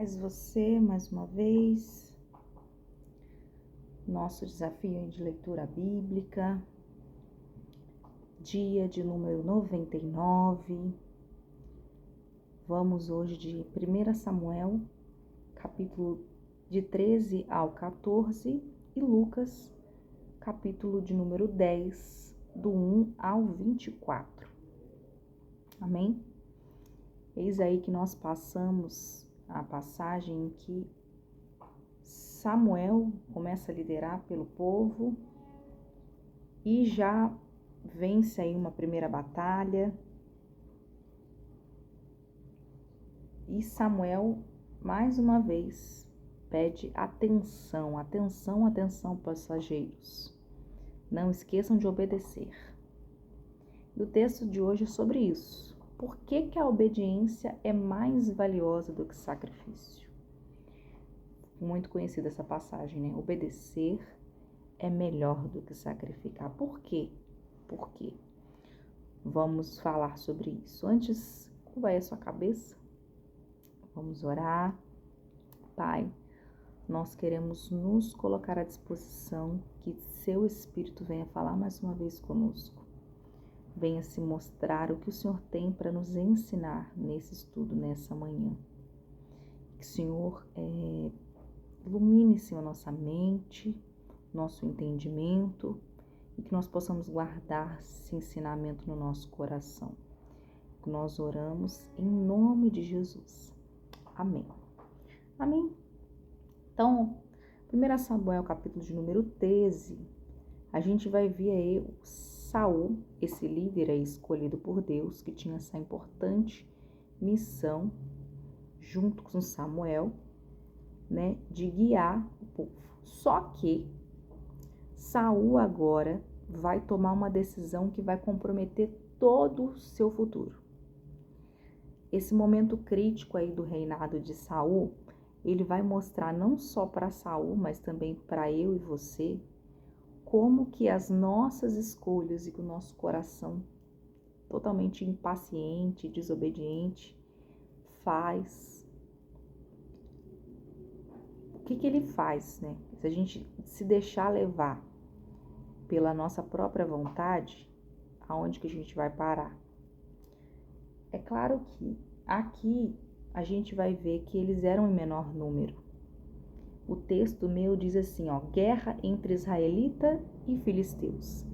Mas você, mais uma vez, nosso desafio de leitura bíblica, dia de número 99. Vamos hoje de 1 Samuel, capítulo de 13 ao 14, e Lucas, capítulo de número 10, do 1 ao 24. Amém? Eis aí que nós passamos a passagem em que Samuel começa a liderar pelo povo e já vence aí uma primeira batalha. E Samuel, mais uma vez, pede atenção, passageiros. Não esqueçam de obedecer. E o texto de hoje é sobre isso. Por que a obediência é mais valiosa do que sacrifício? Muito conhecida essa passagem, né? Obedecer é melhor do que sacrificar. Por quê? Por quê? Vamos falar sobre isso. Antes, curva aí a sua cabeça. Vamos orar. Pai, nós queremos nos colocar à disposição, que seu Espírito venha falar mais uma vez conosco. Venha se mostrar o que o Senhor tem para nos ensinar nesse estudo, nessa manhã. Que o Senhor ilumine, Senhor, nossa mente, nosso entendimento, e que nós possamos guardar esse ensinamento no nosso coração. Nós oramos em nome de Jesus. Amém. Amém. Então, 1 Samuel, capítulo de número 13, a gente vai ver aí o Saul, esse líder aí escolhido por Deus, que tinha essa importante missão, junto com Samuel, né, de guiar o povo. Só que Saul agora vai tomar uma decisão que vai comprometer todo o seu futuro. Esse momento crítico aí do reinado de Saul, ele vai mostrar não só para Saul, mas também para eu e você, como que as nossas escolhas e que o nosso coração totalmente impaciente, desobediente, faz. O que ele faz, né? Se a gente se deixar levar pela nossa própria vontade, aonde que a gente vai parar? É claro que aqui a gente vai ver que eles eram em menor número. O texto meu diz assim, guerra entre israelita e filisteus.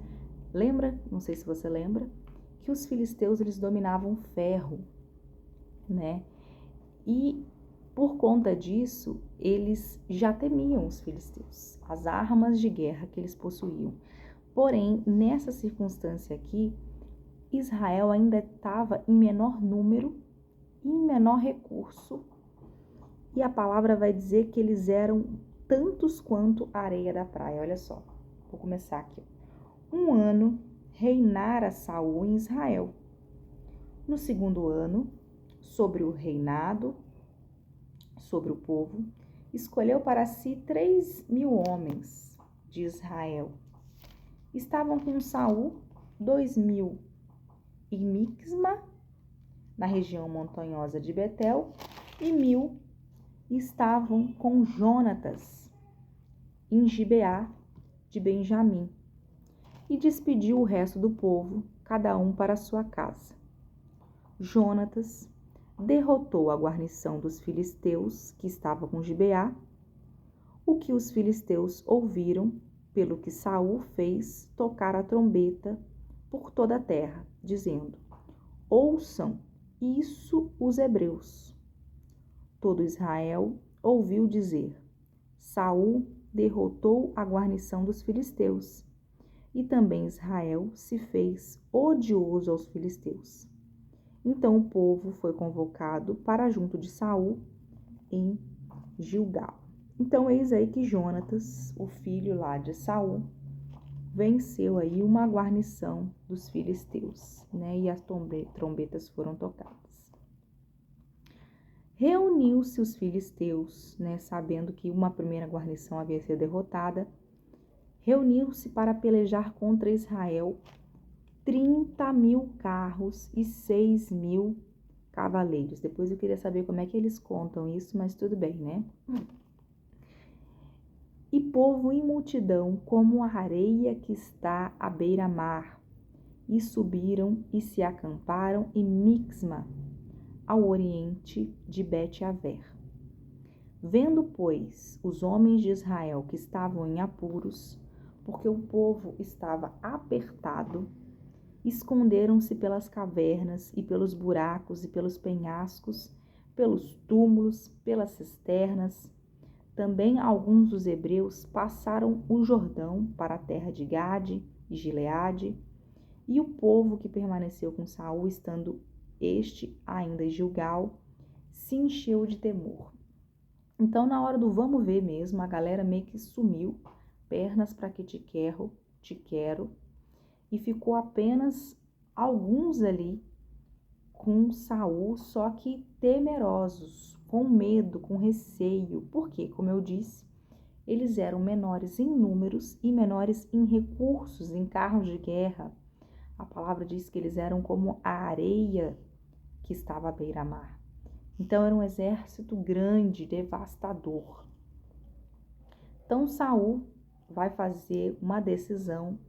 Lembra, não sei se você lembra, que os filisteus eles dominavam ferro, né? E por conta disso, eles já temiam os filisteus, as armas de guerra que eles possuíam. Porém, nessa circunstância aqui, Israel ainda estava em menor número e em menor recurso. E a palavra vai dizer que eles eram tantos quanto a areia da praia. Olha só, vou começar aqui. 1 ano reinara Saul em Israel. No 2º ano, sobre o reinado, sobre o povo, escolheu para si 3.000 homens de Israel. Estavam com Saul 2.000 em Mixma, na região montanhosa de Betel, e 1.000 estavam com Jonatas, em Gibeá de Benjamim, e despediu o resto do povo, cada um para sua casa. Jonatas derrotou a guarnição dos filisteus, que estava com Gibeá, o que os filisteus ouviram, pelo que Saul fez tocar a trombeta por toda a terra, dizendo: ouçam isso os hebreus. Todo Israel ouviu dizer: Saul derrotou a guarnição dos filisteus, e também Israel se fez odioso aos filisteus. Então o povo foi convocado para junto de Saul em Gilgal. Então eis aí que Jonatas, o filho lá de Saul, venceu aí uma guarnição dos filisteus, né? E as trombetas foram tocadas. Reuniu-se os filisteus, né, sabendo que uma primeira guarnição havia sido derrotada, reuniu-se para pelejar contra Israel 30.000 carros e 6.000 cavaleiros. Depois eu queria saber como é que eles contam isso, mas tudo bem, né? E povo em multidão, como a areia que está à beira-mar, e subiram e se acamparam em Mixma, ao oriente de Bet-aver. Vendo, pois, os homens de Israel que estavam em apuros, porque o povo estava apertado, esconderam-se pelas cavernas e pelos buracos e pelos penhascos, pelos túmulos, pelas cisternas. Também alguns dos hebreus passaram o Jordão para a terra de Gade e Gileade, e o povo que permaneceu com Saul, estando este ainda em Gilgal, se encheu de temor. Então, na hora do vamos ver mesmo, a galera meio que sumiu, pernas para que te quero, e ficou apenas alguns ali com Saul, só que temerosos, com medo, com receio, porque, como eu disse, eles eram menores em números e menores em recursos, em carros de guerra. A palavra diz que eles eram como a areia que estava à beira-mar. Então era um exército grande, devastador. Então Saul vai fazer uma decisão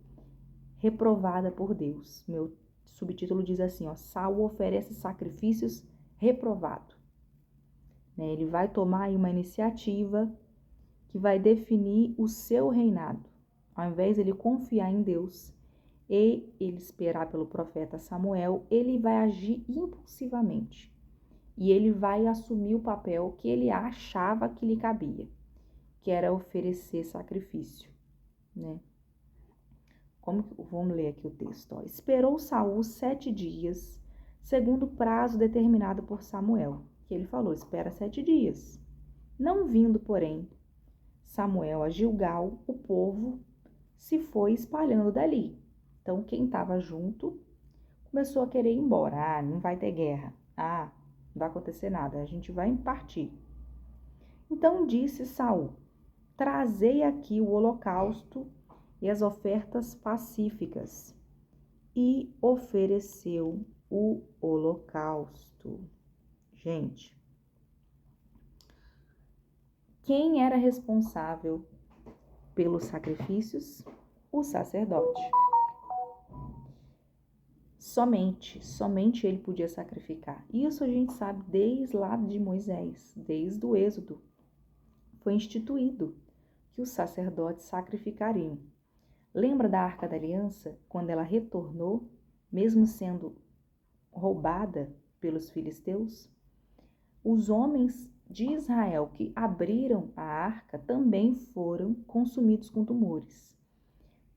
reprovada por Deus. Meu subtítulo diz assim, Saul oferece sacrifícios reprovado. Ele vai tomar aí uma iniciativa que vai definir o seu reinado. Ao invés de ele confiar em Deus e ele esperar pelo profeta Samuel, ele vai agir impulsivamente. E ele vai assumir o papel que ele achava que lhe cabia, que era oferecer sacrifício, né? Vamos ler aqui o texto. Esperou Saul 7 dias, segundo o prazo determinado por Samuel, que ele falou, espera 7 dias. Não vindo, porém, Samuel a Gilgal, o povo se foi espalhando dali. Então, quem estava junto começou a querer ir embora. Não vai ter guerra. Não vai acontecer nada, a gente vai partir. Então disse Saul, trazei aqui o holocausto e as ofertas pacíficas. E ofereceu o holocausto. Gente, quem era responsável pelos sacrifícios? O sacerdote. Somente ele podia sacrificar. Isso a gente sabe desde lá de Moisés, desde o Êxodo. Foi instituído que os sacerdotes sacrificariam. Lembra da Arca da Aliança, quando ela retornou, mesmo sendo roubada pelos filisteus? Os homens de Israel que abriram a arca também foram consumidos com tumores.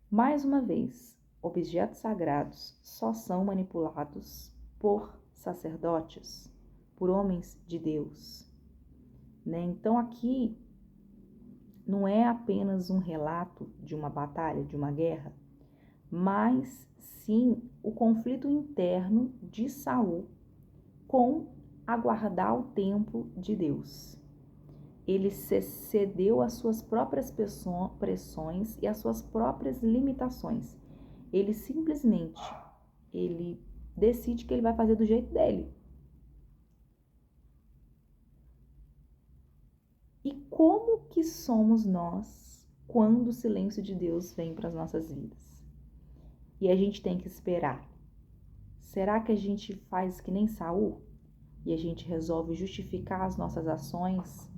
Mais uma vez, objetos sagrados só são manipulados por sacerdotes, por homens de Deus, né? Então aqui não é apenas um relato de uma batalha, de uma guerra, mas sim o conflito interno de Saul com aguardar o tempo de Deus. Ele se cedeu às suas próprias pressões e às suas próprias limitações. Ele decide que ele vai fazer do jeito dele. E como que somos nós quando o silêncio de Deus vem para as nossas vidas? E a gente tem que esperar. Será que a gente faz que nem Saul? E a gente resolve justificar as nossas ações,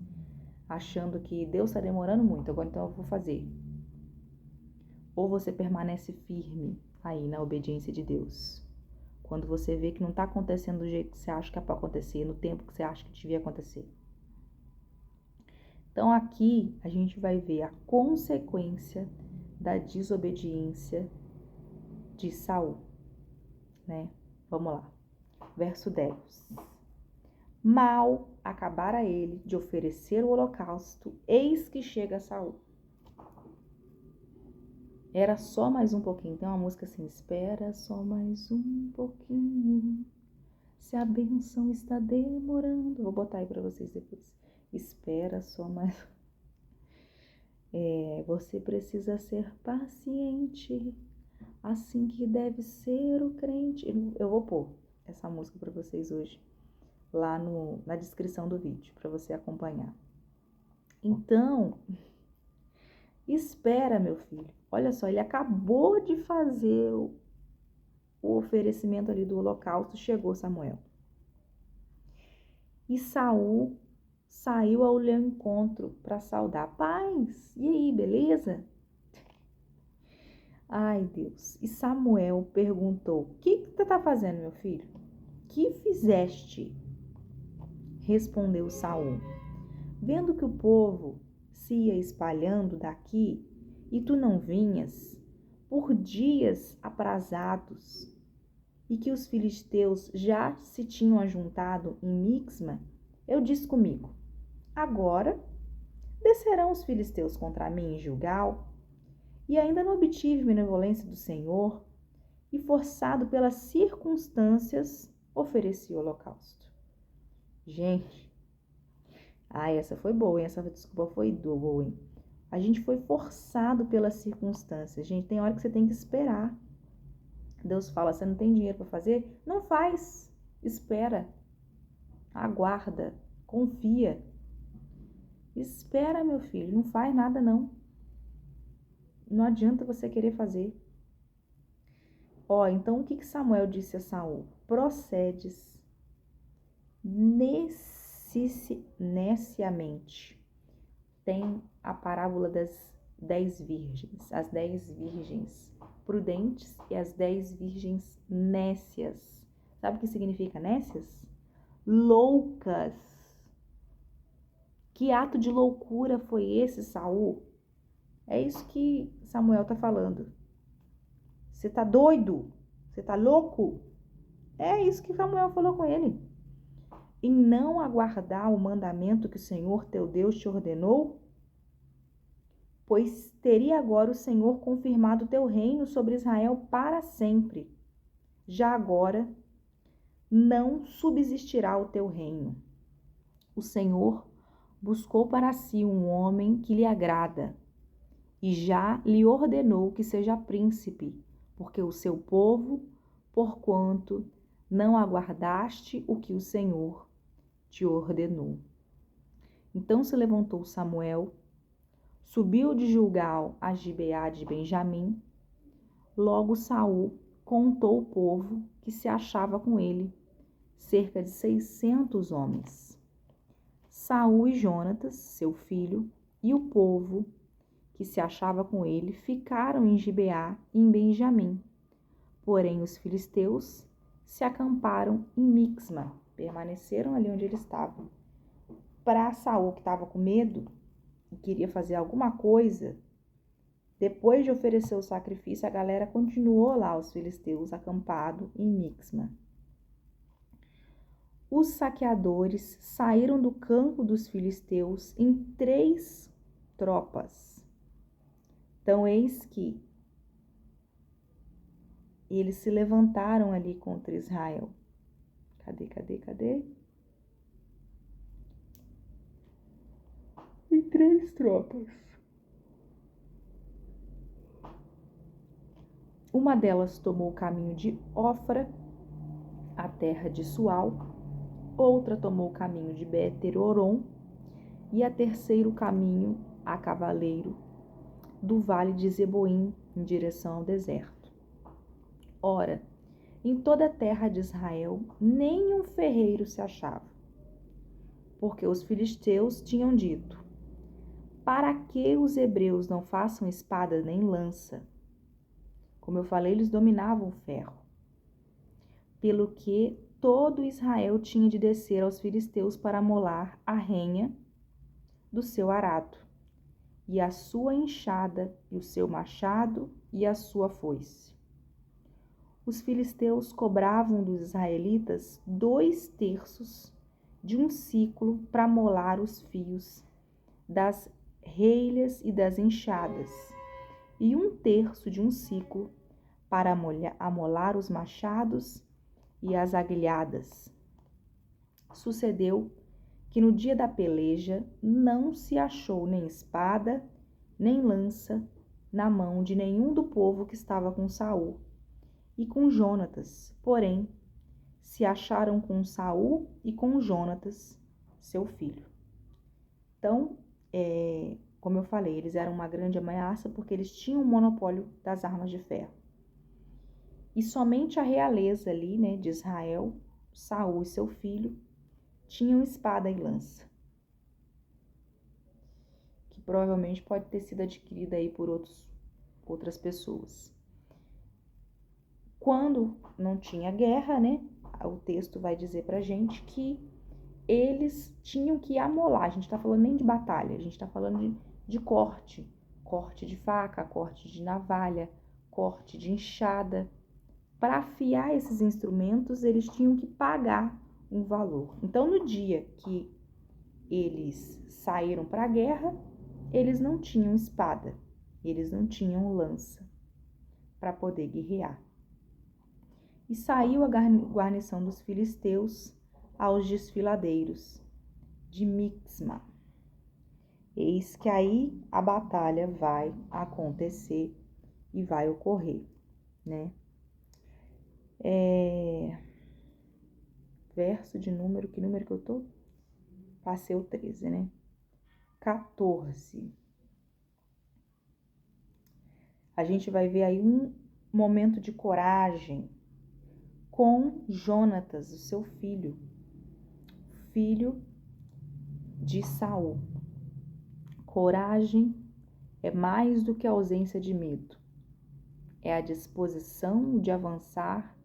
achando que Deus está demorando muito, agora então eu vou fazer. Ou você permanece firme aí na obediência de Deus, quando você vê que não está acontecendo do jeito que você acha que é para acontecer, no tempo que você acha que devia acontecer. Então aqui a gente vai ver a consequência da desobediência de Saul, né? Vamos lá. Verso 10. Mal acabara ele de oferecer o holocausto, eis que chega Saul. Era só mais um pouquinho. Tem uma música assim, espera só mais um pouquinho, se a benção está demorando. Vou botar aí para vocês depois. Espera só mais. Você precisa ser paciente, assim que deve ser o crente. Eu vou pôr essa música para vocês hoje. lá na descrição do vídeo para você acompanhar. Então, espera, meu filho. Olha só, ele acabou de fazer o oferecimento ali do holocausto, chegou Samuel. E Saul saiu ao encontro para saudar. Paz, e aí, beleza? Ai, Deus. E Samuel perguntou: o que você está fazendo, meu filho? Que fizeste? Respondeu Saul: vendo que o povo se ia espalhando daqui e tu não vinhas, por dias aprazados, e que os filisteus já se tinham ajuntado em Mixma, eu disse comigo: agora descerão os filisteus contra mim em Gilgal, e ainda não obtive benevolência do Senhor, e forçado pelas circunstâncias, ofereci o holocausto. Gente, essa foi boa, hein? Essa desculpa foi boa, hein? A gente foi forçado pelas circunstâncias. Gente, tem hora que você tem que esperar. Deus fala, você não tem dinheiro para fazer? Não faz. Espera. Aguarda. Confia. Espera, meu filho. Não faz nada, não. Não adianta você querer fazer. Então o que Samuel disse a Saul? Procedes neciamente. Tem a parábola das 10 virgens. As 10 virgens prudentes e as 10 virgens nécias. Sabe o que significa nécias? Loucas. Que ato de loucura foi esse, Saul? É isso que Samuel está falando. Você está doido? Você está louco? É isso que Samuel falou com ele. Em não aguardar o mandamento que o Senhor teu Deus te ordenou? Pois teria agora o Senhor confirmado o teu reino sobre Israel para sempre. Já agora não subsistirá o teu reino. O Senhor buscou para si um homem que lhe agrada, e já lhe ordenou que seja príncipe, porque o seu povo, porquanto não aguardaste o que o Senhor te ordenou. Então se levantou Samuel, subiu de Gilgal a Gibeá de Benjamim. Logo Saul contou o povo que se achava com ele, cerca de 600 homens. Saul e Jonatas, seu filho, e o povo que se achava com ele ficaram em Gibeá e em Benjamim. Porém os filisteus se acamparam em Mixma, permaneceram ali onde eles estavam. Para Saul, que estava com medo e queria fazer alguma coisa, depois de oferecer o sacrifício, a galera continuou lá, os filisteus, acampado em Mixma. Os saqueadores saíram do campo dos filisteus em 3 tropas. Então, eis que eles se levantaram ali contra Israel. Cadê? Em 3 tropas. Uma delas tomou o caminho de Ofra, a terra de Sual. Outra tomou o caminho de Beter-Oron. E a terceira o caminho a cavaleiro do vale de Zeboim, em direção ao deserto. Ora, em toda a terra de Israel, nenhum ferreiro se achava, porque os filisteus tinham dito: para que os hebreus não façam espada nem lança? Como eu falei, eles dominavam o ferro. Pelo que todo Israel tinha de descer aos filisteus para amolar a renha do seu arado, e a sua enxada, e o seu machado, e a sua foice. Os filisteus cobravam dos israelitas 2/3 de um siclo para molar os fios das relhas e das enxadas, e 1/3 de um siclo para amolar os machados e as aguilhadas. Sucedeu que no dia da peleja não se achou nem espada, nem lança na mão de nenhum do povo que estava com Saul e com Jonatas, porém se acharam com Saul e com Jonatas, seu filho. Então, como eu falei, eles eram uma grande ameaça porque eles tinham o monopólio das armas de ferro. E somente a realeza ali, né, de Israel, Saul e seu filho, tinham espada e lança, que provavelmente pode ter sido adquirida aí por outras pessoas. Quando não tinha guerra, né, o texto vai dizer pra gente que eles tinham que amolar. A gente tá falando nem de batalha, a gente tá falando de corte. Corte de faca, corte de navalha, corte de enxada. Para afiar esses instrumentos, eles tinham que pagar um valor. Então, no dia que eles saíram para a guerra, eles não tinham espada, eles não tinham lança para poder guerrear. E saiu a guarnição dos filisteus aos desfiladeiros de Mixma. Eis que aí a batalha vai acontecer e vai ocorrer, né? Verso de número, que número que eu tô? Passei o 13, né? 14. A gente vai ver aí um momento de coragem com Jonatas, o seu filho de Saul. Coragem é mais do que a ausência de medo. É a disposição de avançar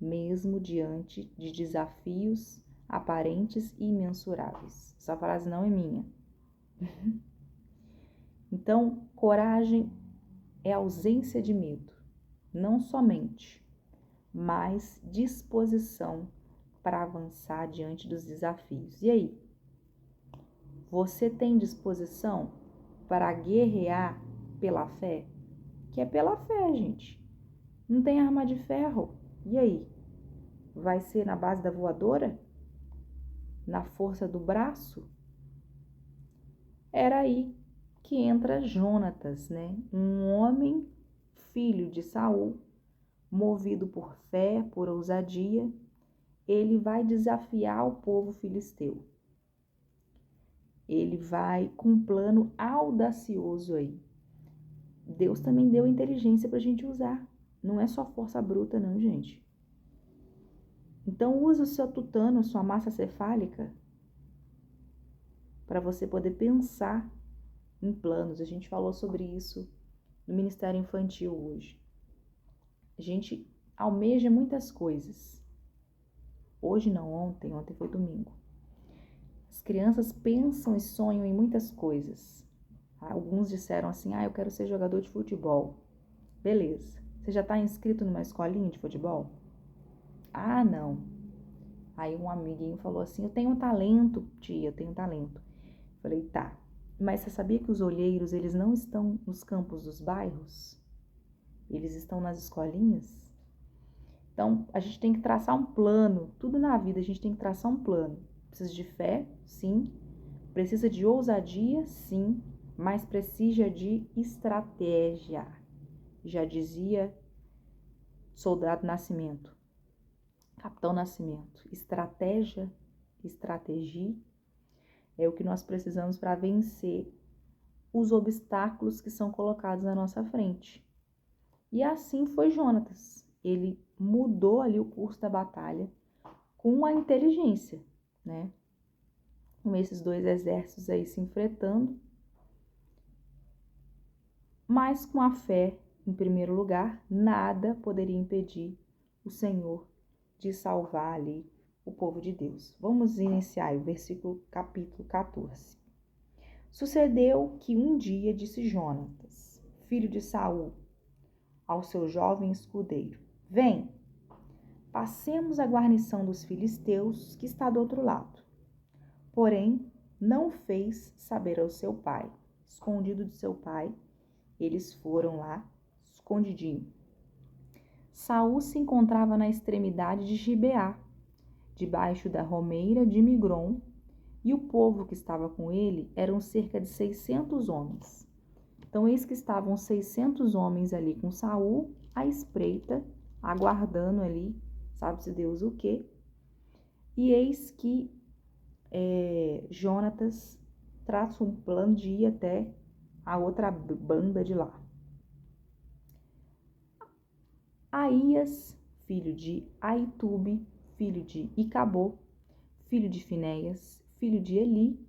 mesmo diante de desafios aparentes e imensuráveis. Essa frase não é minha. Então, coragem é ausência de medo, não somente, mas disposição para avançar diante dos desafios. E aí? Você tem disposição para guerrear pela fé? Que é pela fé, gente. Não tem arma de ferro. E aí? Vai ser na base da voadora? Na força do braço? Era aí que entra Jonatas, né? Um homem, filho de Saul, movido por fé, por ousadia, ele vai desafiar o povo filisteu. Ele vai com um plano audacioso aí. Deus também deu inteligência para a gente usar. Não é só força bruta, não, gente. Então, usa o seu tutano, a sua massa cefálica, para você poder pensar em planos. A gente falou sobre isso no Ministério Infantil hoje. A gente almeja muitas coisas. Hoje não, ontem foi domingo. As crianças pensam e sonham em muitas coisas. Alguns disseram assim, eu quero ser jogador de futebol. Beleza. Você já está inscrito numa escolinha de futebol? Ah, não. Aí um amiguinho falou assim, eu tenho talento, tia, eu tenho talento. Falei, tá. Mas você sabia que os olheiros, eles não estão nos campos dos bairros? Eles estão nas escolinhas? Então, a gente tem que traçar um plano. Tudo na vida a gente tem que traçar um plano. Precisa de fé, sim. Precisa de ousadia, sim. Mas precisa de estratégia. Já dizia Soldado Nascimento, Capitão Nascimento. Estratégia, estratégia é o que nós precisamos para vencer os obstáculos que são colocados na nossa frente. E assim foi Jonatas. Ele mudou ali o curso da batalha com a inteligência, né? Com esses dois exércitos aí se enfrentando, mas com a fé, em primeiro lugar, nada poderia impedir o Senhor de salvar ali o povo de Deus. Vamos iniciar o versículo capítulo 14. Sucedeu que um dia disse Jonatas, filho de Saul, ao seu jovem escudeiro: Vem, passemos a guarnição dos filisteus que está do outro lado. Porém, não fez saber ao seu pai. Escondido de seu pai, eles foram lá, escondidinho. Saul se encontrava na extremidade de Gibeá, debaixo da romeira de Migron, e o povo que estava com ele eram cerca de 600 homens. Então, eis que estavam 600 homens ali com Saul, à espreita, aguardando ali, sabe-se Deus o quê, E eis que Jonatas traça um plano de ir até a outra banda de lá. Aías, filho de Aitube, filho de Icabô, filho de Finéias, filho de Eli,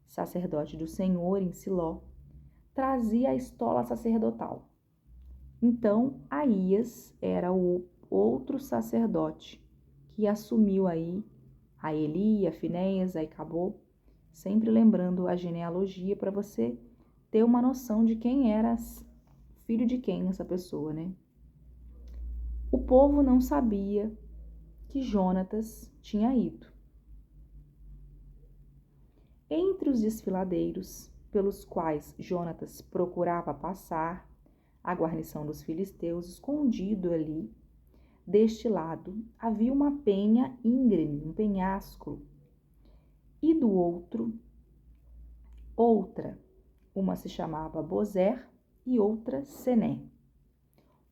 sacerdote do Senhor em Siló, trazia a estola sacerdotal. Então, Aías era o outro sacerdote que assumiu aí a Eli, a Finéias, a Icabô, sempre lembrando a genealogia para você ter uma noção de quem era filho de quem essa pessoa, né? O povo não sabia que Jonatas tinha ido. Entre os desfiladeiros pelos quais Jonatas procurava passar, a guarnição dos filisteus, escondido ali, deste lado, havia uma penha íngreme, um penhasco, e do outro, outra. Uma se chamava Bozer e outra Sené.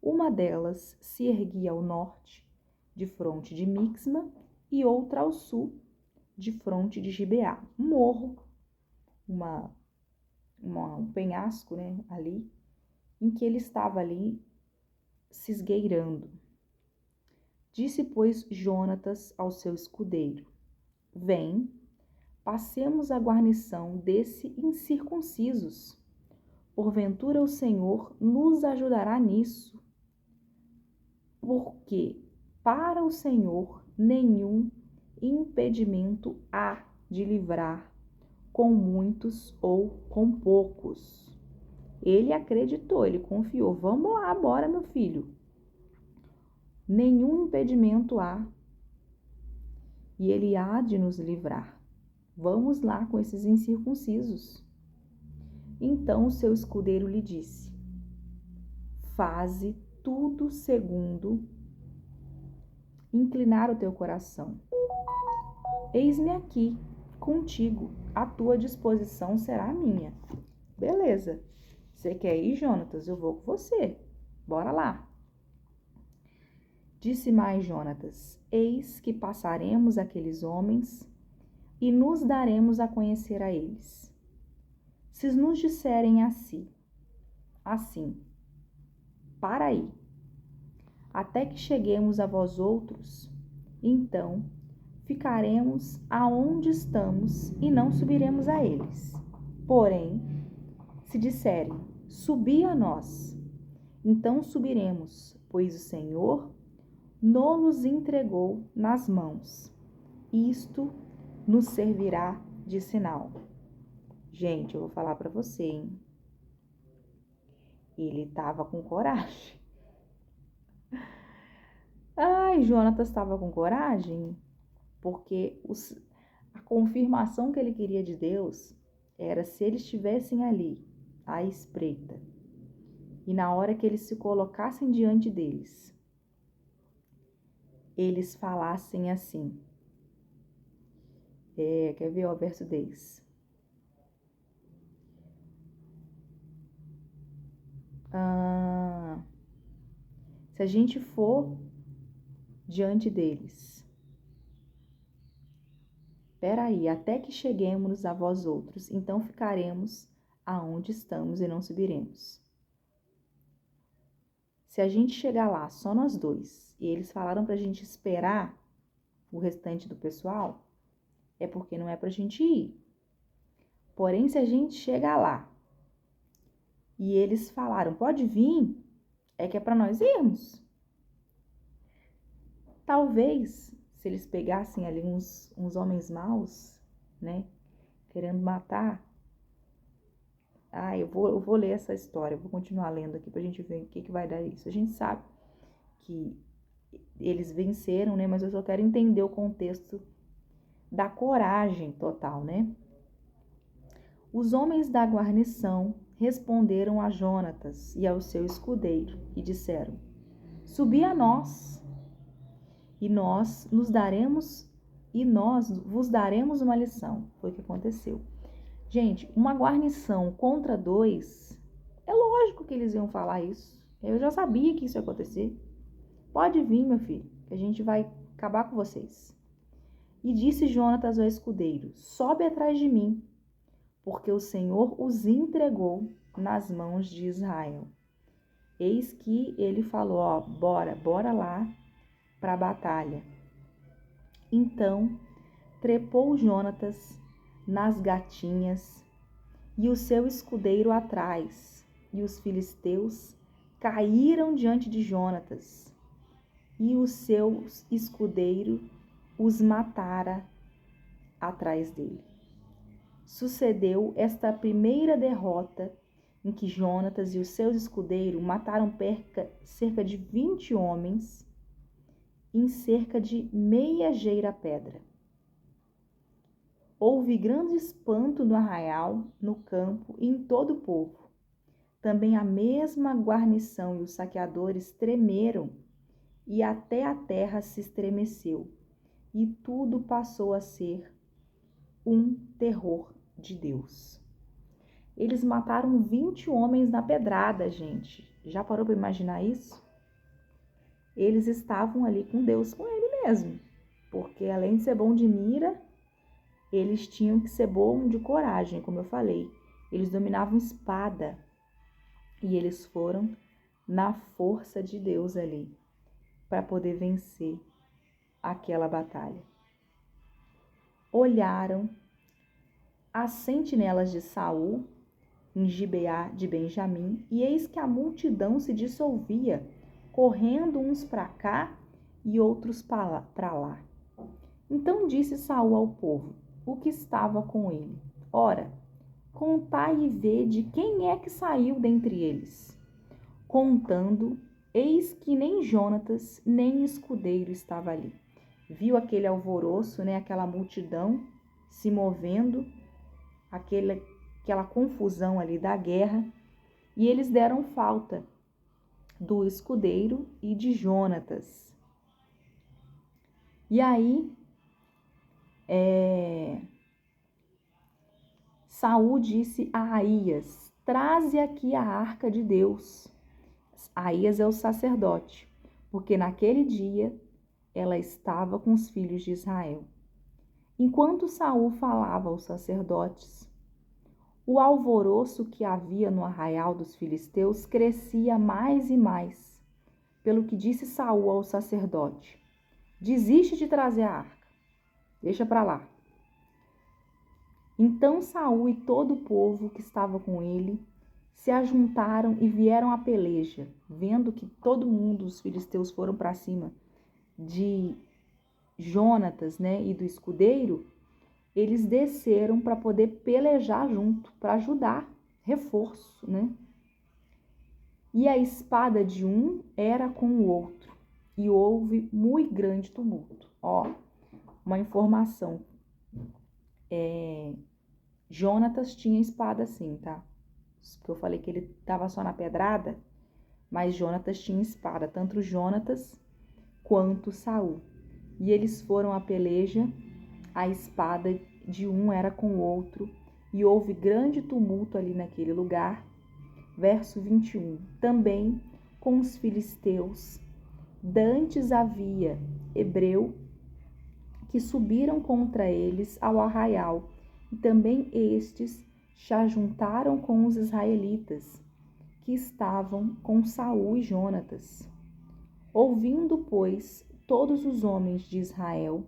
Uma delas se erguia ao norte, de fronte de Mixma, e outra ao sul, de fronte de Gibeá. Um morro, um penhasco, né, ali, em que ele estava ali se esgueirando. Disse, pois, Jonatas ao seu escudeiro: Vem, passemos a guarnição desse incircuncisos. Porventura o Senhor nos ajudará nisso, porque para o Senhor nenhum impedimento há de livrar com muitos ou com poucos. Ele acreditou, ele confiou. Vamos lá, bora, meu filho. Nenhum impedimento há e ele há de nos livrar. Vamos lá com esses incircuncisos. Então o seu escudeiro lhe disse: Faze tudo segundo inclinar o teu coração. Eis-me aqui, contigo, a tua disposição será a minha. Beleza. Você quer ir, Jonatas? Eu vou com você. Bora lá. Disse mais Jonatas: Eis que passaremos aqueles homens e nos daremos a conhecer a eles. Se nos disserem assim, para aí, até que cheguemos a vós outros, então ficaremos aonde estamos e não subiremos a eles. Porém, se disserem, subi a nós, então subiremos, pois o Senhor nos entregou nas mãos. Isto nos servirá de sinal. Gente, eu vou falar para você, hein? Ele estava com coragem. Ai, Jonatas estava com coragem, porque a confirmação que ele queria de Deus era se eles estivessem ali, à espreita, e na hora que eles se colocassem diante deles, eles falassem assim. Quer ver o verso 10? Se a gente for diante deles, peraí, até que cheguemos a vós outros, então ficaremos aonde estamos e não subiremos. Se a gente chegar lá, só nós dois, e eles falaram pra gente esperar o restante do pessoal, é porque não é pra gente ir. Porém, se a gente chegar lá, e eles falaram, pode vir, é que é pra nós irmos. Talvez, se eles pegassem ali uns homens maus, né, querendo matar, eu vou ler essa história, vou continuar lendo aqui pra gente ver o que vai dar isso. A gente sabe que eles venceram, né, mas eu só quero entender o contexto da coragem total, né? Os homens da guarnição responderam a Jonatas e ao seu escudeiro e disseram: Subi a nós, e nós vos daremos uma lição. Foi o que aconteceu. Gente, uma guarnição contra 2, é lógico que eles iam falar isso. Eu já sabia que isso ia acontecer. Pode vir, meu filho, que a gente vai acabar com vocês. E disse Jonatas ao escudeiro: sobe atrás de mim, porque o Senhor os entregou nas mãos de Israel. Eis que ele falou: bora lá para a batalha. Então trepou Jonatas nas gatinhas e o seu escudeiro atrás, e os filisteus caíram diante de Jonatas, e o seu escudeiro os matara atrás dele. Sucedeu esta primeira derrota em que Jonatas e os seus escudeiros mataram cerca de 20 homens em cerca de meia geira pedra. Houve grande espanto no arraial, no campo e em todo o povo. Também a mesma guarnição e os saqueadores tremeram, e até a terra se estremeceu, e tudo passou a ser um terror de Deus. Eles mataram 20 homens na pedrada, gente. Já parou para imaginar isso? Eles estavam ali com Deus, com ele mesmo. Porque além de ser bom de mira, eles tinham que ser bom de coragem, como eu falei. Eles dominavam espada. E eles foram na força de Deus ali, para poder vencer aquela batalha. Olharam as sentinelas de Saul em Gibeá de Benjamim, e eis que a multidão se dissolvia, correndo uns para cá e outros para lá. Então disse Saul ao povo, o que estava com ele: ora, contai e vede quem é que saiu dentre eles. Contando, eis que nem Jonatas, nem escudeiro estava ali. Viu aquele alvoroço, né, aquela multidão se movendo, aquela confusão ali da guerra, e eles deram falta do escudeiro e de Jonatas. E aí, Saul disse a Aías: traze aqui a arca de Deus. Aías é o sacerdote, porque naquele dia ela estava com os filhos de Israel. Enquanto Saul falava aos sacerdotes, o alvoroço que havia no arraial dos filisteus crescia mais e mais, pelo que disse Saul ao sacerdote: desiste de trazer a arca, deixa para lá. Então Saul e todo o povo que estava com ele se ajuntaram e vieram à peleja, vendo que todo mundo, os filisteus, foram para cima de Jonatas, né, e do escudeiro. Eles desceram para poder pelejar junto, para ajudar, reforço, né? E a espada de um era com o outro, e houve muito grande tumulto. Ó, uma informação. Jonatas tinha espada sim, tá? Porque eu falei que ele estava só na pedrada, mas Jonatas tinha espada, tanto Jonatas quanto Saul. E eles foram à peleja, a espada de um era com o outro, e houve grande tumulto ali naquele lugar. Verso 21. Também com os filisteus, dantes havia hebreu que subiram contra eles ao arraial, e também estes se ajuntaram com os israelitas, que estavam com Saul e Jonatas. Ouvindo, pois, todos os homens de Israel,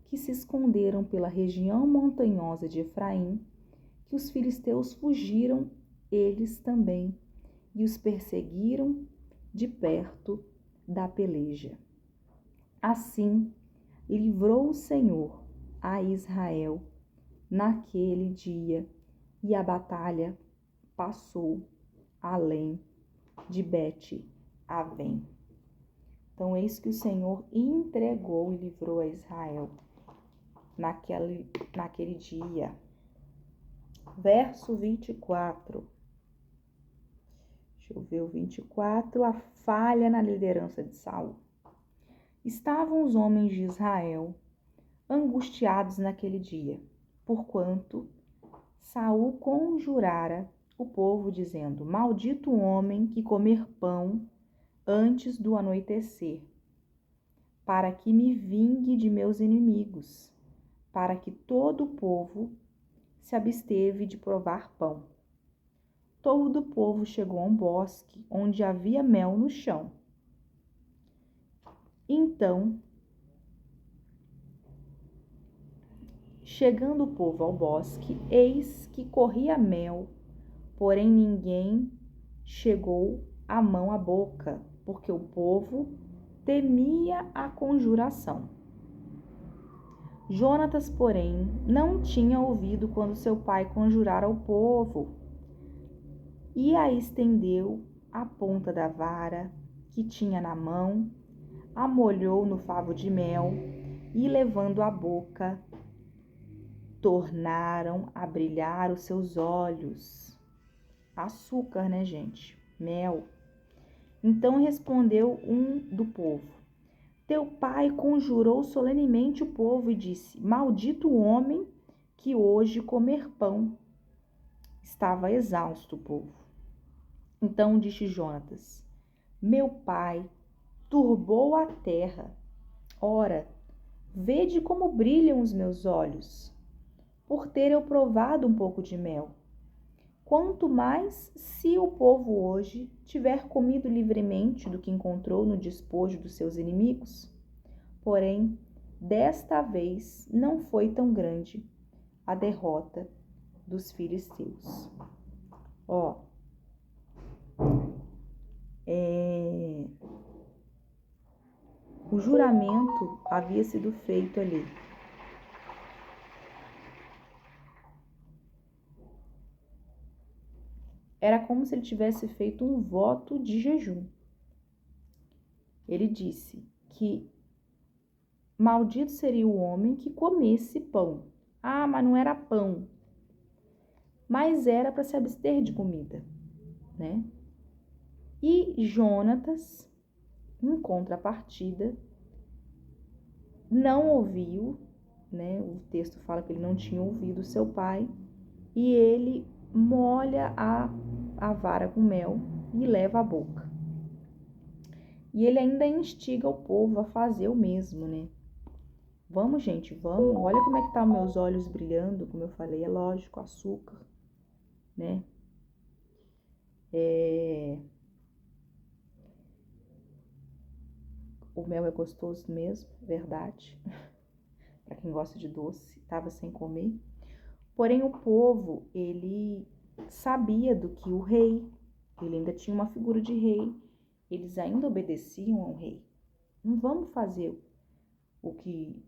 que se esconderam pela região montanhosa de Efraim, que os filisteus fugiram, eles também, e os perseguiram de perto da peleja. Assim, livrou o Senhor a Israel naquele dia, e a batalha passou além de Bet-Avém. Então, eis que o Senhor entregou e livrou a Israel naquele dia. Verso 24. Deixa eu ver o 24. A falha na liderança de Saul. Estavam os homens de Israel angustiados naquele dia, porquanto Saul conjurara o povo, dizendo: maldito o homem que comer pão antes do anoitecer, para que me vingue de meus inimigos. para que todo o povo se absteve de provar pão. Todo o povo chegou a um bosque onde havia mel no chão. Então, chegando o povo ao bosque, eis que corria mel, porém ninguém chegou a mão à boca, porque o povo temia a conjuração. Jonatas, porém, não tinha ouvido quando seu pai conjurara o povo, e a estendeu a ponta da vara que tinha na mão, a molhou no favo de mel e, levando à boca, tornaram a brilhar os seus olhos. Açúcar, né, gente? Mel. Então respondeu um do povo: teu pai conjurou solenemente o povo e disse: maldito o homem que hoje comer pão. Estava exausto o povo. Então disse Jonatas: meu pai turbou a terra. Ora, vede como brilham os meus olhos, por ter eu provado um pouco de mel. Quanto mais se o povo hoje tiver comido livremente do que encontrou no despojo dos seus inimigos. Porém, desta vez não foi tão grande a derrota dos filisteus. O juramento havia sido feito ali. Era como se ele tivesse feito um voto de jejum. Ele disse que maldito seria o homem que comesse pão. Ah, mas não era pão. Mas era para se abster de comida, né? E Jonatas, em contrapartida, não ouviu, né? O texto fala que ele não tinha ouvido seu pai, e ele molha a vara com mel e leva à boca. E ele ainda instiga o povo a fazer o mesmo, né? Vamos, gente, vamos. Olha como é que tá meus olhos brilhando, como eu falei, é lógico, açúcar, né? O mel é gostoso mesmo, verdade. Para quem gosta de doce, estava sem comer. Porém, o povo, ele sabia do que o rei, ele ainda tinha uma figura de rei, eles ainda obedeciam ao rei. Não vamos fazer o que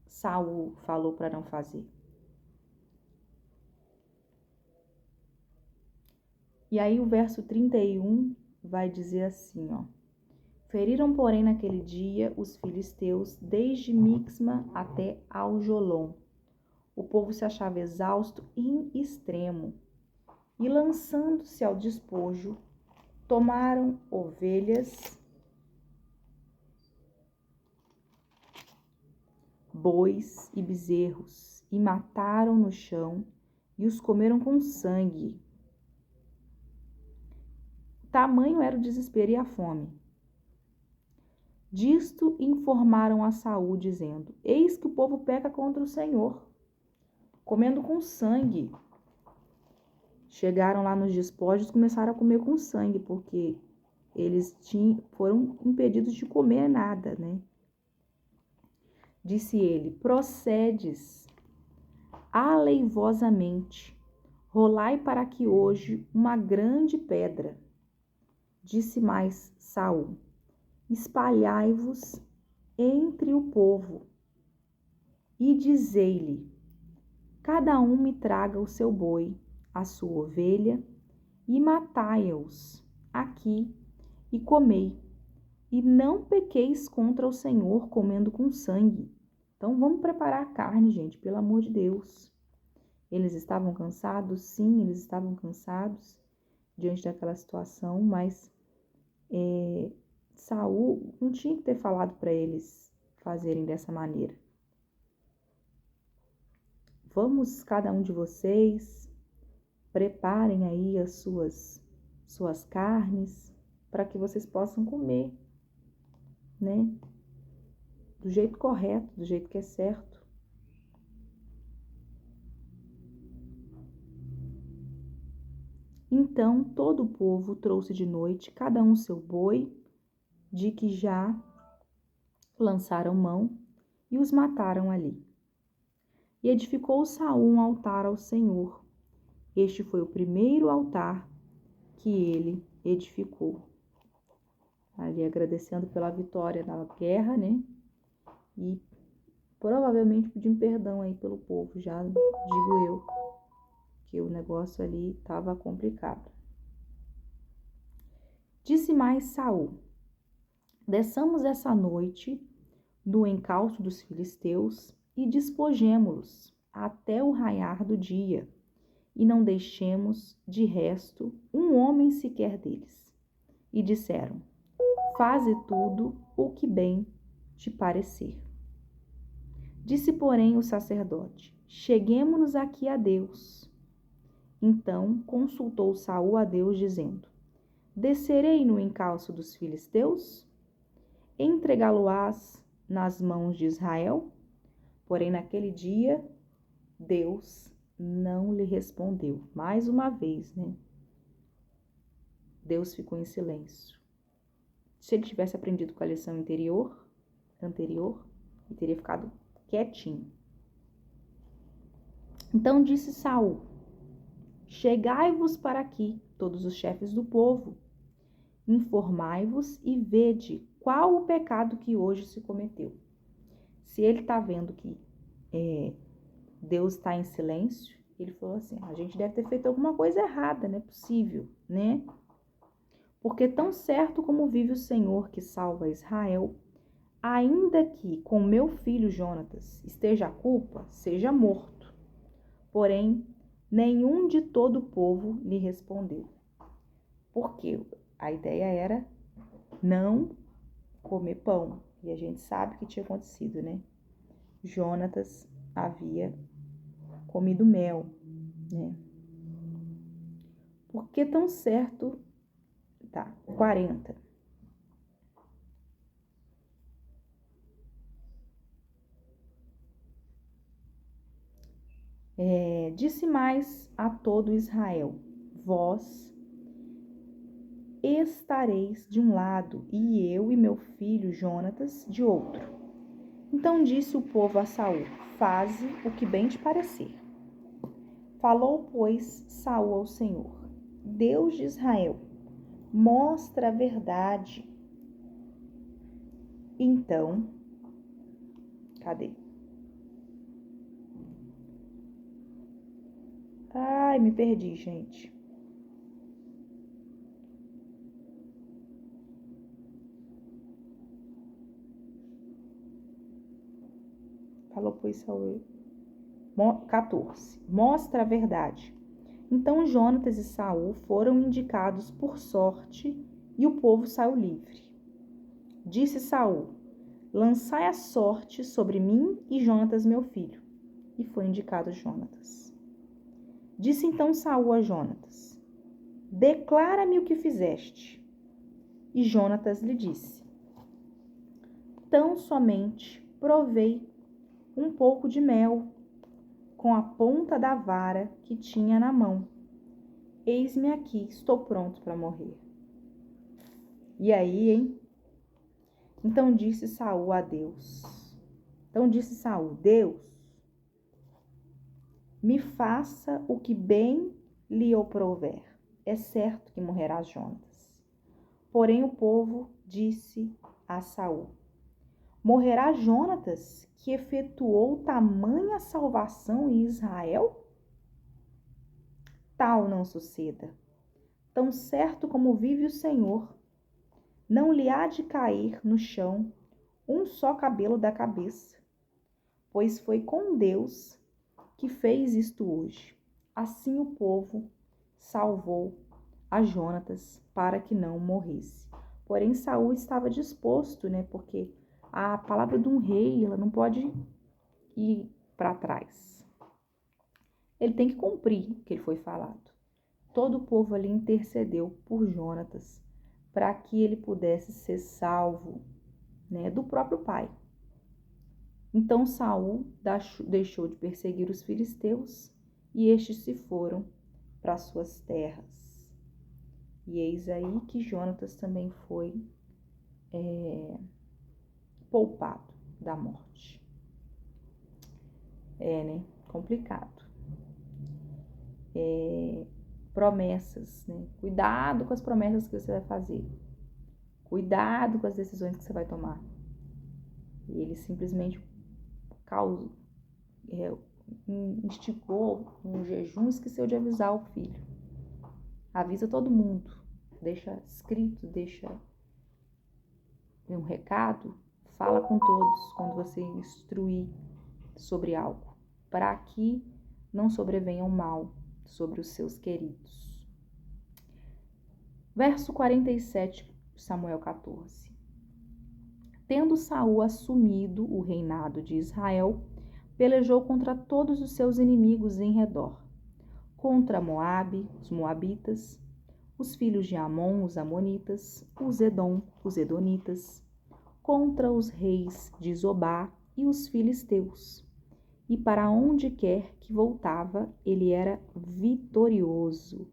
Saul falou para não fazer. E aí o verso 31 vai dizer assim, ó. Feriram, porém, naquele dia os filisteus desde Mixma até Aujolom. O povo se achava exausto em extremo. E lançando-se ao despojo, tomaram ovelhas, bois e bezerros, e mataram no chão, e os comeram com sangue. Tamanho era o desespero e a fome. Disto informaram a Saul, dizendo: eis que o povo peca contra o Senhor, comendo com sangue. Chegaram lá nos despojos e começaram a comer com sangue, porque eles foram impedidos de comer nada, né? Disse ele: procedes aleivosamente, rolai para aqui hoje uma grande pedra. Disse mais Saul: espalhai-vos entre o povo e dizei-lhe: cada um me traga o seu boi, a sua ovelha, e matai-os aqui e comei. E não pequeis contra o Senhor comendo com sangue. Então vamos preparar a carne, gente, pelo amor de Deus. Eles estavam cansados? Sim, eles estavam cansados diante daquela situação, mas Saul não tinha que ter falado para eles fazerem dessa maneira. Vamos, cada um de vocês, preparem aí as suas carnes para que vocês possam comer, né? Do jeito correto, do jeito que é certo. Então todo o povo trouxe de noite cada um seu boi, de que já lançaram mão, e os mataram ali. E edificou Saul um altar ao Senhor. Este foi o primeiro altar que ele edificou. Ali agradecendo pela vitória na guerra, né? E provavelmente pedindo perdão aí pelo povo, já digo eu, que o negócio ali estava complicado. Disse mais Saul: desçamos essa noite do encalço dos filisteus e despojemo-los até o raiar do dia, e não deixemos de resto um homem sequer deles. E disseram: faze tudo o que bem te parecer. Disse, porém, o sacerdote: cheguemo-nos aqui a Deus. Então consultou Saul a Deus, dizendo: descerei no encalço dos filisteus? Entregá-lo-ás nas mãos de Israel? Porém, naquele dia, Deus não lhe respondeu. Mais uma vez, né? Deus ficou em silêncio. Se ele tivesse aprendido com a lição anterior, ele teria ficado quietinho. Então disse Saul: chegai-vos para aqui, todos os chefes do povo, informai-vos e vede qual o pecado que hoje se cometeu. Se ele está vendo que Deus está em silêncio, ele falou assim: a gente deve ter feito alguma coisa errada, não é possível, né? Porque tão certo como vive o Senhor que salva Israel, ainda que com meu filho Jonatas esteja a culpa, seja morto. Porém, nenhum de todo o povo lhe respondeu. Porque a ideia era não comer pão. E a gente sabe o que tinha acontecido, né? Jonatas havia comido mel, né? Por que tão certo? Tá, 40. Disse mais a todo Israel: vós estareis de um lado, e eu e meu filho Jonatas de outro. Então disse o povo a Saul: faze o que bem te parecer. Falou, pois, Saul ao Senhor: Deus de Israel, mostra a verdade. Então, cadê? Ai, me perdi, gente. Falou, pois, Saul. 14. Mostra a verdade. Então Jonatas e Saul foram indicados por sorte e o povo saiu livre. Disse Saul: lançai a sorte sobre mim e Jonatas meu filho. E foi indicado Jonatas. Disse então Saul a Jonatas: declara-me o que fizeste. E Jonatas lhe disse: tão somente provei um pouco de mel com a ponta da vara que tinha na mão. Eis-me aqui, estou pronto para morrer. E aí, hein? Então disse Saul a Deus. Deus, me faça o que bem lhe aprouver. É certo que morrerá Jonatas. Porém o povo disse a Saul: morrerá Jonatas, que efetuou tamanha salvação em Israel? Tal não suceda. Tão certo como vive o Senhor, não lhe há de cair no chão um só cabelo da cabeça, pois foi com Deus que fez isto hoje. Assim o povo salvou a Jonatas para que não morresse. Porém Saul estava disposto, né? Porque a palavra de um rei, ela não pode ir para trás. Ele tem que cumprir o que ele foi falado. Todo o povo ali intercedeu por Jonatas para que ele pudesse ser salvo, né, do próprio pai. Então Saul deixou de perseguir os filisteus e estes se foram para suas terras. E eis aí que Jonatas também foi poupado da morte. Né? Complicado. Promessas, né? Cuidado com as promessas que você vai fazer. Cuidado com as decisões que você vai tomar. E ele simplesmente instigou um jejum, esqueceu de avisar o filho. Avisa todo mundo. Deixa escrito, deixa um recado. Fala com todos quando você instruir sobre algo, para que não sobrevenha o mal sobre os seus queridos. Verso 47, Samuel 14. Tendo Saul assumido o reinado de Israel, pelejou contra todos os seus inimigos em redor, contra Moabe, os moabitas, os filhos de Amon, os amonitas, os Edom, os edonitas, contra os reis de Zobá e os filisteus. E para onde quer que voltava, ele era vitorioso.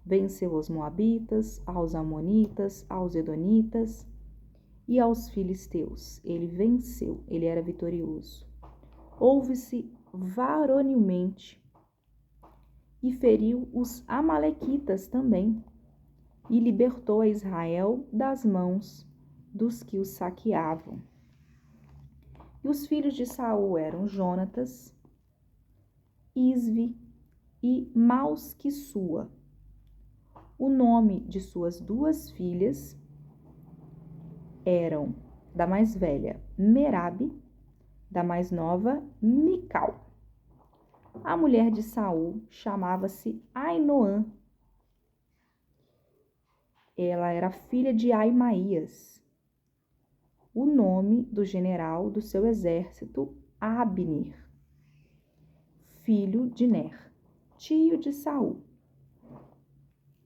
Venceu aos moabitas, aos amonitas, aos edonitas e aos filisteus. Ele venceu, ele era vitorioso. Houve-se varonilmente e feriu os amalequitas também, e libertou a Israel das mãos dos que os saqueavam. E os filhos de Saul eram Jonatas, Isvi e Malquissua. O nome de suas duas filhas eram, da mais velha, Merabe, da mais nova, Mical. A mulher de Saul chamava-se Ainoã. Ela era filha de Aimaías. O nome do general do seu exército, Abner, filho de Ner, tio de Saul.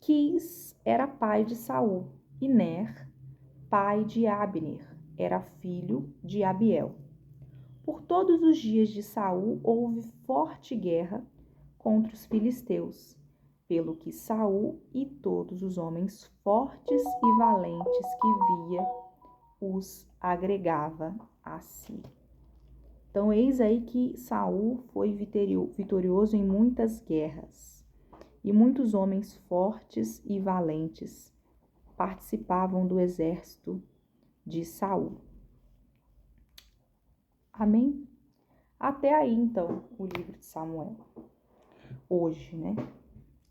Quis era pai de Saul, e Ner, pai de Abner, era filho de Abiel. Por todos os dias de Saul houve forte guerra contra os filisteus, pelo que Saul e todos os homens fortes e valentes que via os agregava a si. Então, eis aí que Saul foi vitorioso em muitas guerras, e muitos homens fortes e valentes participavam do exército de Saul. Amém? Até aí, então, o livro de Samuel. Hoje, né?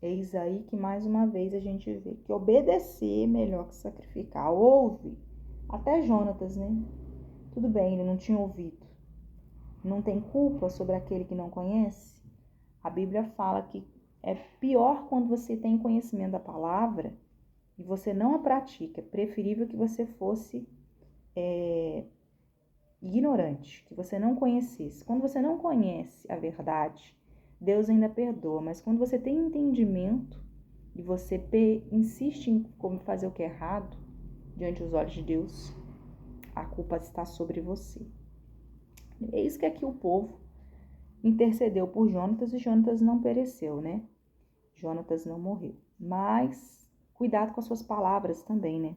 Eis aí que mais uma vez a gente vê que obedecer é melhor que sacrificar. Ouve. Até Jonatas, né? Tudo bem, ele não tinha ouvido. Não tem culpa sobre aquele que não conhece? A Bíblia fala que é pior quando você tem conhecimento da palavra e você não a pratica. É preferível que você fosse ignorante, que você não conhecesse. Quando você não conhece a verdade, Deus ainda perdoa. Mas quando você tem entendimento e você insiste em como fazer o que é errado diante dos olhos de Deus, a culpa está sobre você. Eis que aqui o povo intercedeu por Jonatas e Jonatas não pereceu, né? Jonatas não morreu. Mas cuidado com as suas palavras também, né?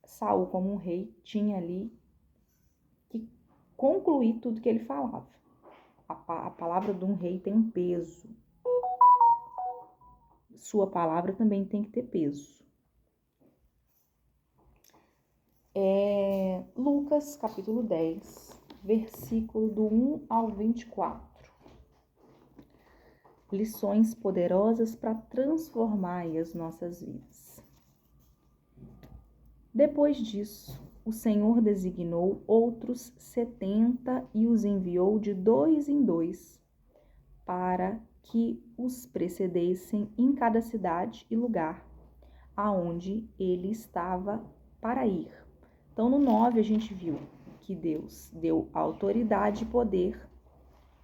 Saul, como um rei, tinha ali que concluir tudo que ele falava. A palavra de um rei tem um peso. Sua palavra também tem que ter peso. Lucas, capítulo 10, versículo do 1 ao 24. Lições poderosas para transformar as nossas vidas. Depois disso, o Senhor designou outros 70 e os enviou de 2 em 2 para que os precedessem em cada cidade e lugar aonde ele estava para ir. Então, no 9, a gente viu que Deus deu autoridade e poder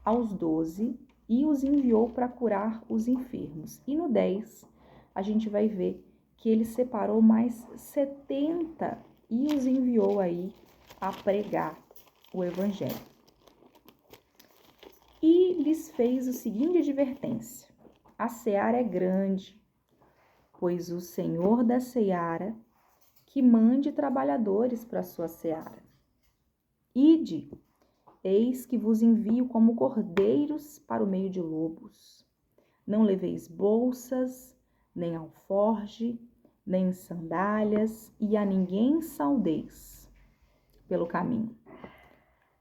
aos 12 e os enviou para curar os enfermos. E no 10, a gente vai ver que ele separou mais 70 e os enviou aí a pregar o evangelho. E lhes fez o seguinte advertência: a seara é grande, pois o Senhor da seara que mande trabalhadores para a sua seara. Ide, eis que vos envio como cordeiros para o meio de lobos. Não leveis bolsas, nem alforge, nem sandálias, e a ninguém saudeis pelo caminho.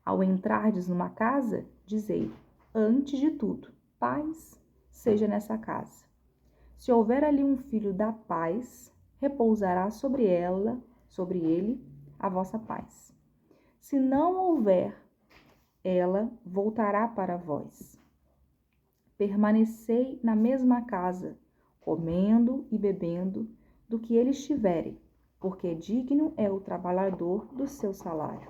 Ao entrardes numa casa, dizei, antes de tudo, paz seja nessa casa. Se houver ali um filho da paz, repousará sobre ele, a vossa paz. Se não houver, ela voltará para vós. Permanecei na mesma casa, comendo e bebendo do que eles tiverem, porque digno é o trabalhador do seu salário.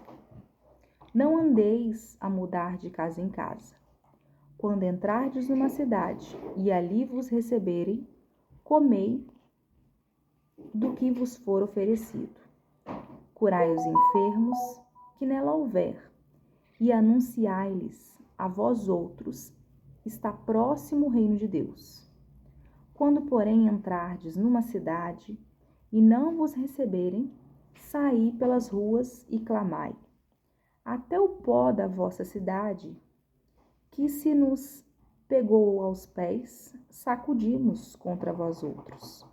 Não andeis a mudar de casa em casa. Quando entrardes numa cidade e ali vos receberem, comei do que vos for oferecido. Curai os enfermos que nela houver, e anunciai-lhes a vós outros, está próximo o reino de Deus. Quando, porém, entrardes numa cidade e não vos receberem, saí pelas ruas e clamai. Até o pó da vossa cidade, que se nos pegou aos pés, sacudimos contra vós outros.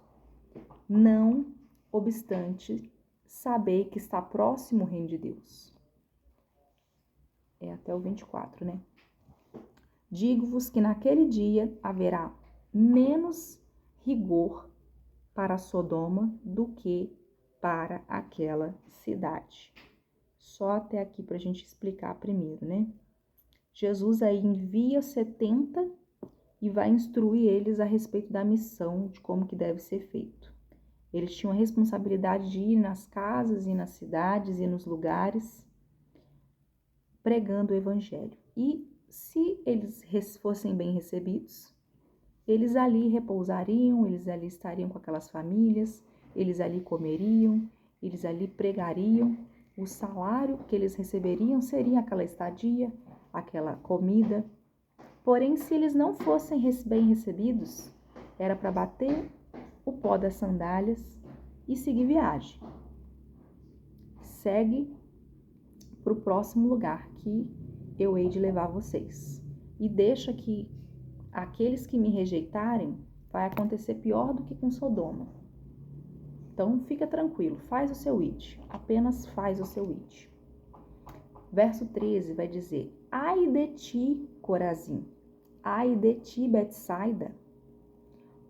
Não obstante, sabei que está próximo o reino de Deus. É até o 24, né? Digo-vos que naquele dia haverá menos rigor para Sodoma do que para aquela cidade. Só até aqui para a gente explicar primeiro, né? Jesus aí envia 70 e vai instruir eles a respeito da missão, de como que deve ser feito. Eles tinham a responsabilidade de ir nas casas e nas cidades e nos lugares pregando o evangelho. E se eles fossem bem recebidos, eles ali repousariam, eles ali estariam com aquelas famílias, eles ali comeriam, eles ali pregariam. O salário que eles receberiam seria aquela estadia, aquela comida. Porém, se eles não fossem bem recebidos, era para bater o pó das sandálias e seguir viagem. Segue para o próximo lugar que eu hei de levar vocês. E deixa que aqueles que me rejeitarem, vai acontecer pior do que com Sodoma. Então, fica tranquilo, faz o seu id, apenas faz o seu id. Verso 13 vai dizer, ai de ti, Corazim, ai de ti, Betsaida,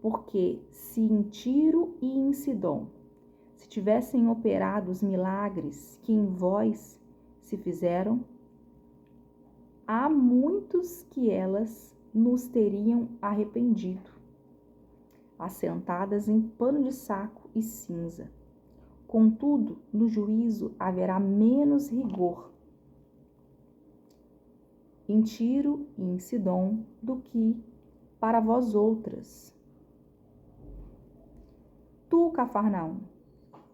porque se em Tiro e em Sidom se tivessem operado os milagres que em vós se fizeram, há muitos que elas nos teriam arrependido, assentadas em pano de saco e cinza. Contudo, no juízo haverá menos rigor em Tiro e em Sidom do que para vós outras. Tu, Cafarnaum,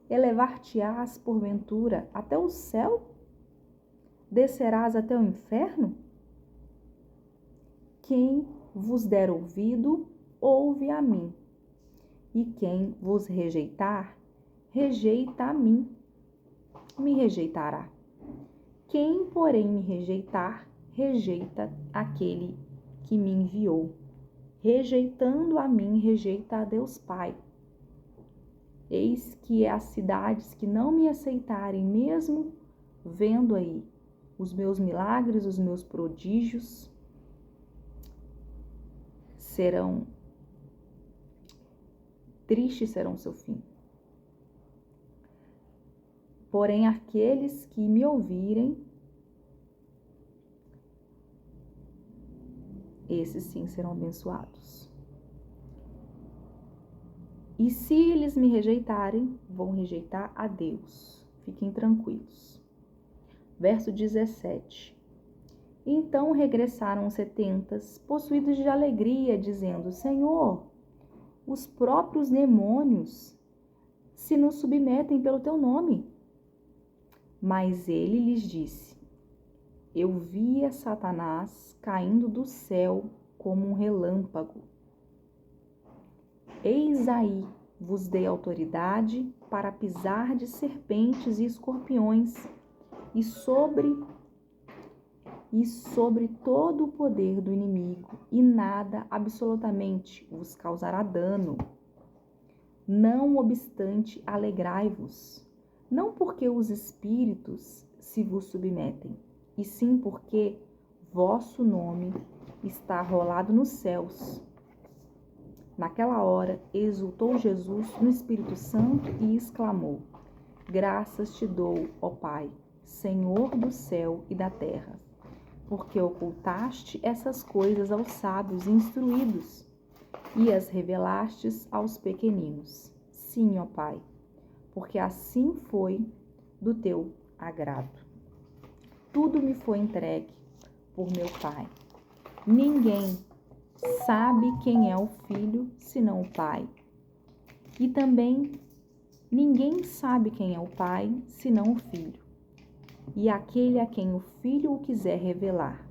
elevar-te-ás porventura até o céu? Descerás até o inferno? Quem vos der ouvido, ouve a mim. E quem vos rejeitar, rejeita a mim, me rejeitará. Quem, porém, me rejeitar, rejeita aquele que me enviou. Rejeitando a mim, rejeita a Deus Pai. Eis que as cidades que não me aceitarem, mesmo vendo aí os meus milagres, os meus prodígios, serão tristes serão seu fim. Porém, aqueles que me ouvirem, esses sim serão abençoados. E se eles me rejeitarem, vão rejeitar a Deus. Fiquem tranquilos. Verso 17. Então regressaram os 70, possuídos de alegria, dizendo, Senhor, os próprios demônios se nos submetem pelo teu nome. Mas ele lhes disse, eu via Satanás caindo do céu como um relâmpago. Eis aí vos dei autoridade para pisar de serpentes e escorpiões e sobre todo o poder do inimigo, e nada absolutamente vos causará dano. Não obstante, alegrai-vos, não porque os espíritos se vos submetem, e sim porque vosso nome está arrolado nos céus. Naquela hora, exultou Jesus no Espírito Santo e exclamou: Graças te dou, ó Pai, Senhor do céu e da terra, porque ocultaste essas coisas aos sábios e instruídos e as revelastes aos pequeninos. Sim, ó Pai, porque assim foi do teu agrado. Tudo me foi entregue por meu Pai. Ninguém sabe quem é o Filho, senão o Pai. E também ninguém sabe quem é o Pai, senão o Filho. E aquele a quem o Filho o quiser revelar.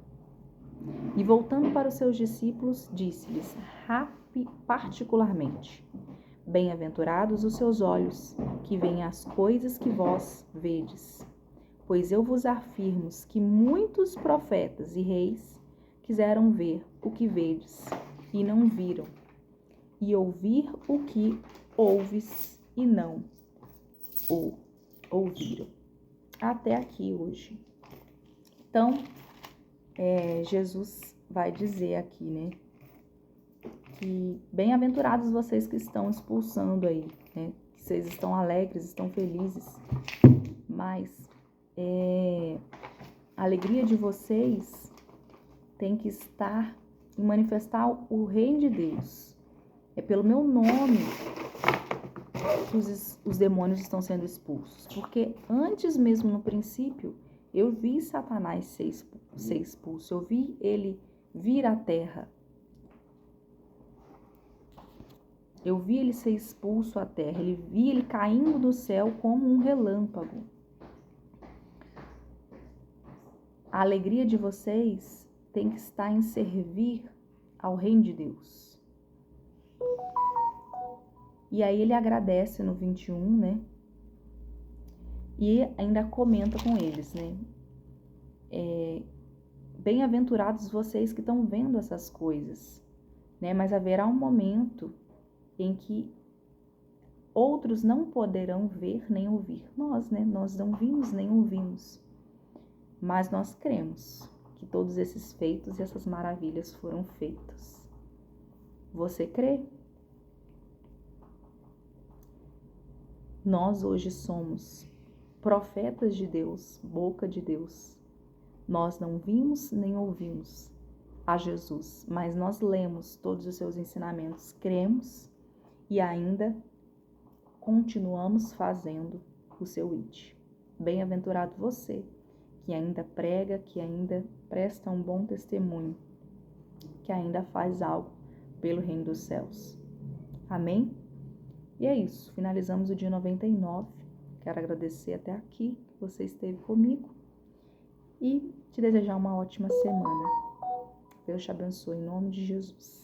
E voltando para os seus discípulos, disse-lhes particularmente: Bem-aventurados os seus olhos, que veem as coisas que vós vedes. Pois eu vos afirmo que muitos profetas e reis quiseram ver o que vedes e não viram, e ouvir o que ouves e não o ouviram. Até aqui hoje. Então, Jesus vai dizer aqui, né, que bem-aventurados vocês que estão expulsando aí, né, que vocês estão alegres, estão felizes, mas a alegria de vocês tem que estar em manifestar o reino de Deus. É pelo meu nome que os demônios estão sendo expulsos. Porque antes mesmo, no princípio, eu vi Satanás ser expulso. Eu vi ele vir à terra. Eu vi ele ser expulso à terra. Eu vi ele caindo do céu como um relâmpago. A alegria de vocês tem que estar em servir ao reino de Deus. E aí ele agradece no 21, né? E ainda comenta com eles, né? Bem-aventurados vocês que estão vendo essas coisas, né? Mas haverá um momento em que outros não poderão ver nem ouvir. Nós, né? Nós não vimos nem ouvimos. Mas nós cremos que todos esses feitos e essas maravilhas foram feitos. Você crê? Nós hoje somos profetas de Deus, boca de Deus. Nós não vimos nem ouvimos a Jesus, mas nós lemos todos os seus ensinamentos, cremos e ainda continuamos fazendo o seu id. Bem-aventurado você, que ainda prega, que ainda presta um bom testemunho, que ainda faz algo pelo reino dos céus. Amém? E é isso, finalizamos o dia 99. Quero agradecer até aqui que você esteve comigo e te desejar uma ótima semana. Deus te abençoe em nome de Jesus.